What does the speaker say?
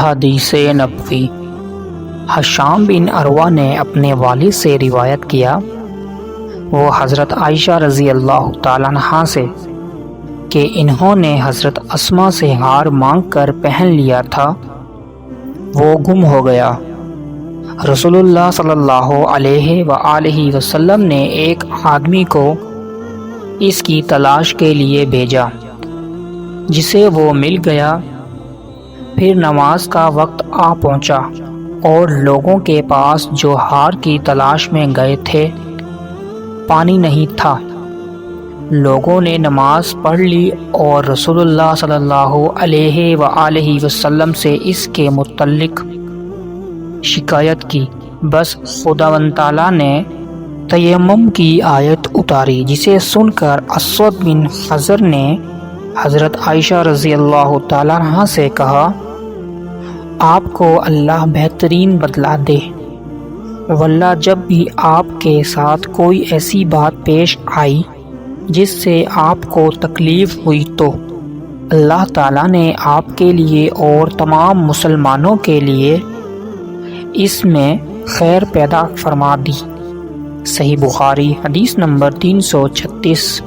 حدیث نبوی۔ ہشام بن عروہ نے اپنے والد سے روایت کیا، وہ حضرت عائشہ رضی اللہ تعالیٰ عنہا سے، کہ انہوں نے حضرت اسماء سے ہار مانگ کر پہن لیا تھا، وہ گم ہو گیا۔ رسول اللہ صلی اللہ علیہ وآلہ وسلم نے ایک آدمی کو اس کی تلاش کے لیے بھیجا، جسے وہ مل گیا۔ پھر نماز کا وقت آ پہنچا اور لوگوں کے پاس جو ہار کی تلاش میں گئے تھے پانی نہیں تھا۔ لوگوں نے نماز پڑھ لی اور رسول اللہ صلی اللہ علیہ وآلہ وسلم سے اس کے متعلق شکایت کی۔ بس خداوند تعالیٰ نے تیمم کی آیت اتاری، جسے سن کر اسود بن حضر نے حضرت عائشہ رضی اللہ تعالیٰ عنہا سے کہا، آپ کو اللہ بہترین بدلہ دے، واللہ جب بھی آپ کے ساتھ کوئی ایسی بات پیش آئی جس سے آپ کو تکلیف ہوئی تو اللہ تعالیٰ نے آپ کے لیے اور تمام مسلمانوں کے لیے اس میں خیر پیدا فرما دی۔ صحیح بخاری حدیث نمبر 336۔